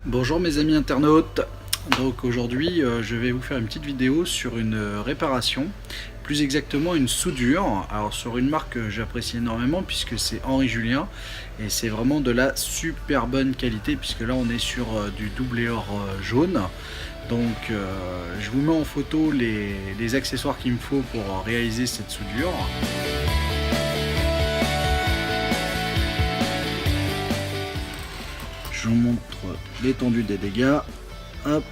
Bonjour mes amis internautes, donc aujourd'hui je vais vous faire une petite vidéo sur une réparation, plus exactement une soudure, alors sur une marque que j'apprécie énormément puisque c'est Henri Julien et c'est vraiment de la super bonne qualité puisque là on est sur du double or jaune. Donc je vous mets en photo les accessoires qu'il me faut pour réaliser cette soudure. Je vous montre l'étendue des dégâts. Hop.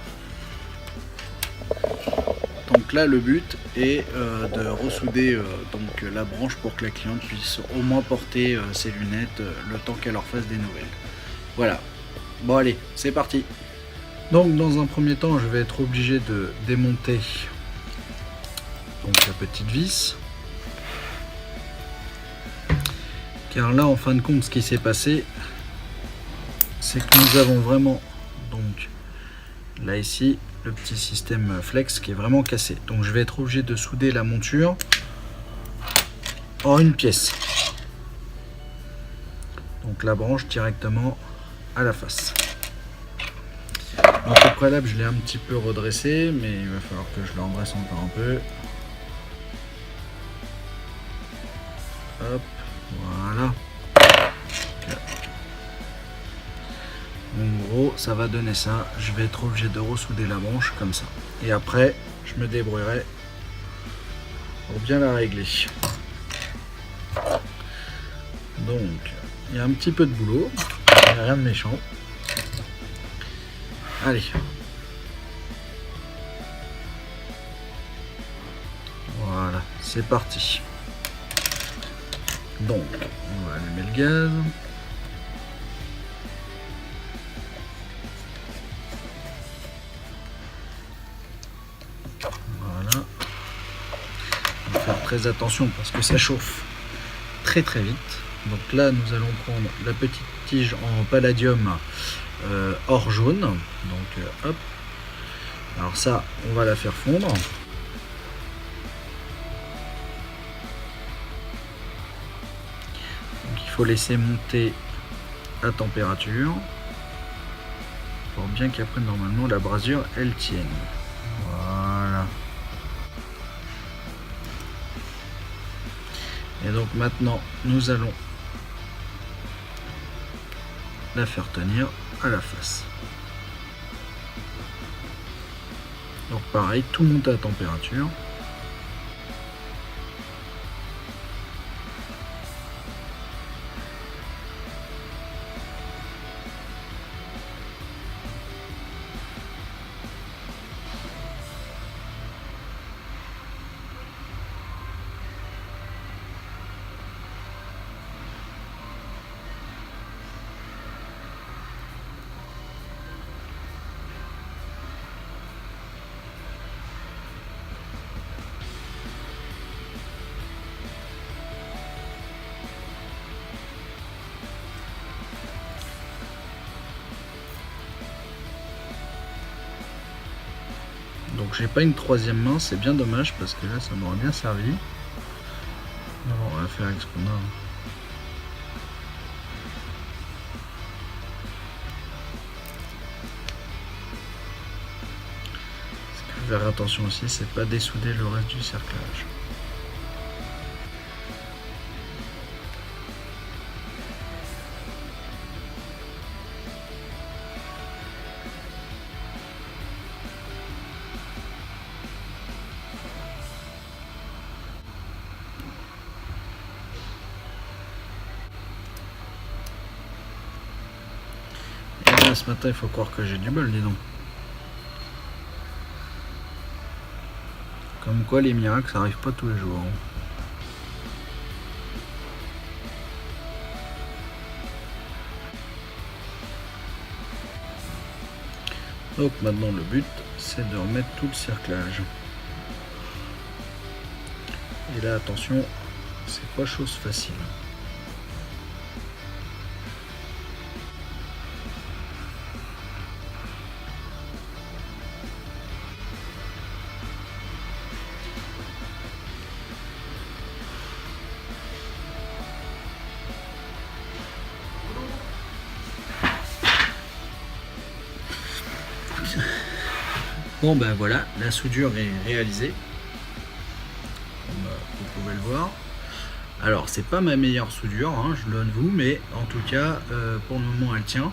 Donc là le but est de ressouder donc la branche pour que la cliente puisse au moins porter ses lunettes le temps qu'elle leur fasse des nouvelles. Voilà. Bon allez, c'est parti. Donc dans un premier temps je vais être obligé de démonter donc la petite vis. Car là en fin de compte ce qui s'est passé, c'est que nous avons vraiment donc là ici le petit système flex qui est vraiment cassé. Donc je vais être obligé de souder la monture en une pièce. Donc la branche directement à la face. Donc au préalable je l'ai un petit peu redressé, mais il va falloir que je le redresse encore un peu. Hop, voilà. En gros ça va donner ça, je vais être obligé de ressouder la branche comme ça. Et après je me débrouillerai pour bien la régler. Donc il y a un petit peu de boulot, il n'y a rien de méchant. Allez. Voilà, c'est parti. Donc on va allumer le gaz. Voilà. On va faire très attention parce que ça chauffe très vite. Donc là nous allons prendre la petite tige en palladium or jaune. Donc hop. Alors ça on va la faire fondre. Donc il faut laisser monter à température pour bien qu'après normalement la brasure elle tienne. Voilà. Et donc maintenant nous allons la faire tenir à la face. Donc pareil, tout monte à température. Donc j'ai pas une troisième main, c'est bien dommage parce que là ça m'aurait bien servi. Alors, on va faire avec ce qu'on a. Ce qu'il faut faire attention aussi, c'est pas dessouder le reste du cerclage. Ce matin il faut croire que j'ai du bol, dis donc. Comme quoi les miracles ça arrive pas tous les jours. Donc maintenant le but c'est de remettre tout le cerclage. Et là attention, c'est pas chose facile. Bon ben voilà, la soudure est réalisée, comme vous pouvez le voir. Alors c'est pas ma meilleure soudure, hein, je l'avoue, mais en tout cas pour le moment elle tient.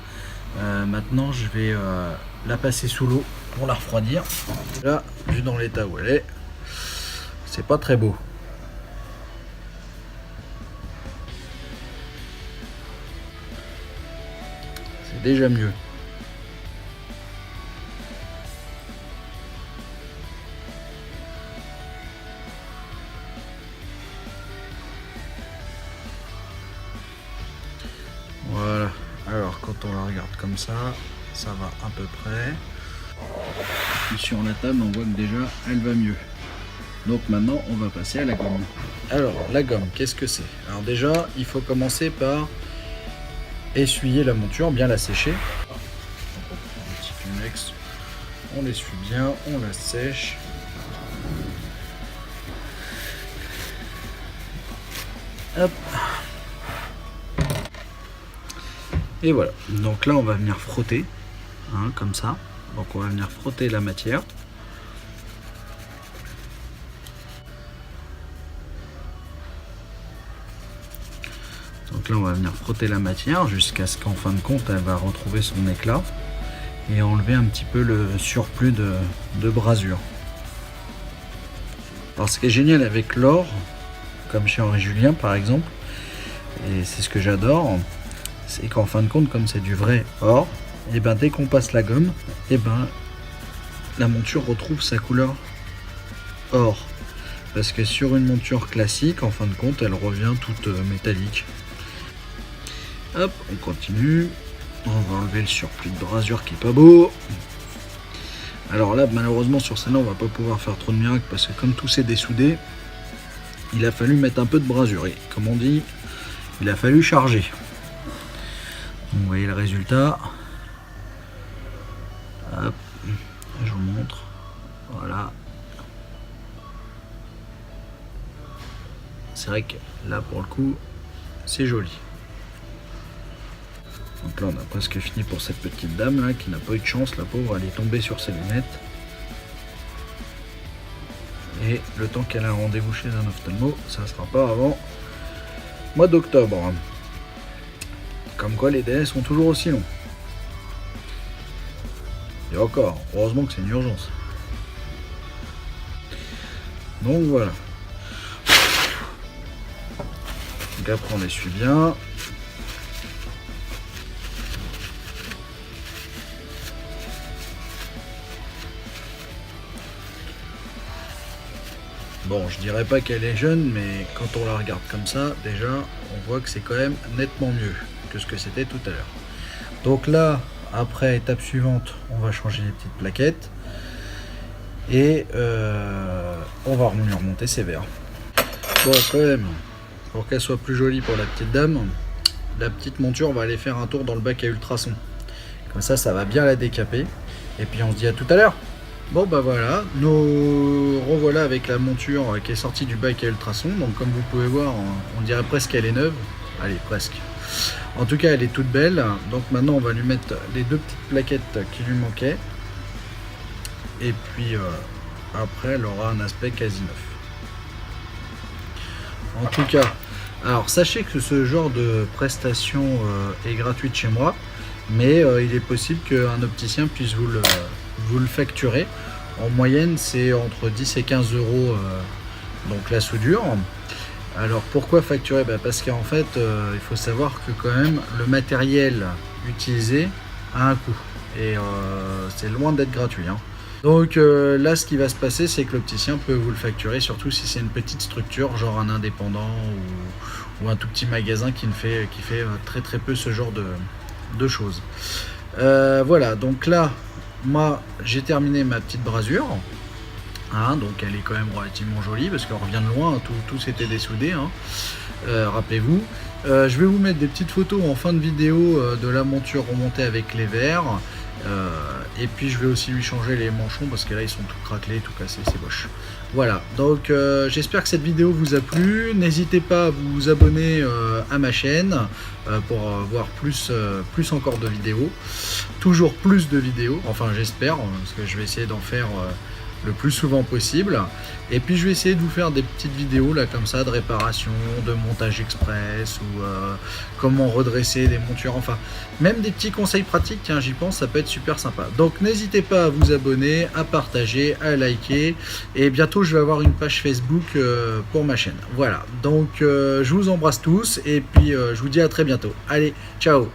Maintenant je vais la passer sous l'eau pour la refroidir. Là, vu dans l'état où elle est, c'est pas très beau. C'est déjà mieux. Voilà, alors quand on la regarde comme ça va à peu près. Et sur la table on voit que déjà elle va mieux. Donc maintenant on va passer à la gomme. Alors la gomme, qu'est-ce que c'est? Alors déjà il faut commencer par essuyer la monture, bien la sécher. On prend un petit Pumex, on l'essuie bien, on la sèche. Hop. Et voilà, donc là on va venir frotter, hein, comme ça. Donc on va venir frotter la matière. Donc là on va venir frotter la matière jusqu'à ce qu'en fin de compte elle va retrouver son éclat et enlever un petit peu le surplus de brasure. Alors ce qui est génial avec l'or, comme chez Henri Julien par exemple, et c'est ce que j'adore, c'est qu'en fin de compte, comme c'est du vrai or, et ben dès qu'on passe la gomme, et ben la monture retrouve sa couleur or. Parce que sur une monture classique, en fin de compte, elle revient toute métallique. Hop, on continue. On va enlever le surplus de brasure qui est pas beau. Alors là, malheureusement, sur celle-là, on va pas pouvoir faire trop de miracles parce que comme tout s'est dessoudé, il a fallu mettre un peu de brasure. Et comme on dit, il a fallu charger. Donc, vous voyez le résultat. Hop, je vous montre. Voilà. C'est vrai que là, pour le coup, c'est joli. Donc là, on a presque fini pour cette petite dame là qui n'a pas eu de chance, la pauvre, elle est tombée sur ses lunettes. Et le temps qu'elle a un rendez-vous chez un ophtalmo, ça ne sera pas avant mois d'octobre. Comme quoi les délais sont toujours aussi longs. Et encore, heureusement que c'est une urgence. Donc voilà. Donc après on essuie bien. Bon, je dirais pas qu'elle est jeune, mais quand on la regarde comme ça, déjà, on voit que c'est quand même nettement mieux que ce que c'était tout à l'heure. Donc là, après, étape suivante, on va changer les petites plaquettes et on va venir remonter ses verres. Bon, quand même, pour qu'elle soit plus jolie pour la petite dame, la petite monture va aller faire un tour dans le bac à ultrasons. Comme ça va bien la décaper. Et puis on se dit à tout à l'heure. Bon bah voilà, nous revoilà avec la monture qui est sortie du bac à ultrasons. Donc comme vous pouvez voir, on dirait presque qu'elle est neuve. Allez, presque. En tout cas, elle est toute belle. Donc maintenant, on va lui mettre les deux petites plaquettes qui lui manquaient. Et puis après, elle aura un aspect quasi neuf. En tout cas, alors sachez que ce genre de prestation est gratuite chez moi. Mais il est possible qu'un opticien puisse vous le facturer. En moyenne, c'est entre 10 et 15 euros donc la soudure. Alors pourquoi facturer? Parce qu'en fait, il faut savoir que quand même le matériel utilisé a un coût. Et c'est loin d'être gratuit. Hein. Donc là, ce qui va se passer, c'est que l'opticien peut vous le facturer, surtout si c'est une petite structure, genre un indépendant ou un tout petit magasin qui fait très très peu ce genre de choses. Voilà, donc là, moi j'ai terminé ma petite brasure. Hein, donc elle est quand même relativement jolie parce qu'elle revient de loin, tout s'était dessoudé. Hein. Rappelez-vous. Je vais vous mettre des petites photos en fin de vidéo de la monture remontée avec les verres. Et puis je vais aussi lui changer les manchons parce que là ils sont tout craquelés, tout cassés, c'est moche. Voilà, donc j'espère que cette vidéo vous a plu. N'hésitez pas à vous abonner à ma chaîne pour voir plus encore de vidéos. Toujours plus de vidéos, enfin j'espère, parce que je vais essayer d'en faire le plus souvent possible. Et puis je vais essayer de vous faire des petites vidéos là comme ça de réparation, de montage express ou comment redresser des montures, enfin même des petits conseils pratiques, tiens j'y pense, ça peut être super sympa. Donc n'hésitez pas à vous abonner, à partager, à liker, et bientôt je vais avoir une page Facebook pour ma chaîne. Voilà, donc je vous embrasse tous et puis je vous dis à très bientôt. Allez, ciao.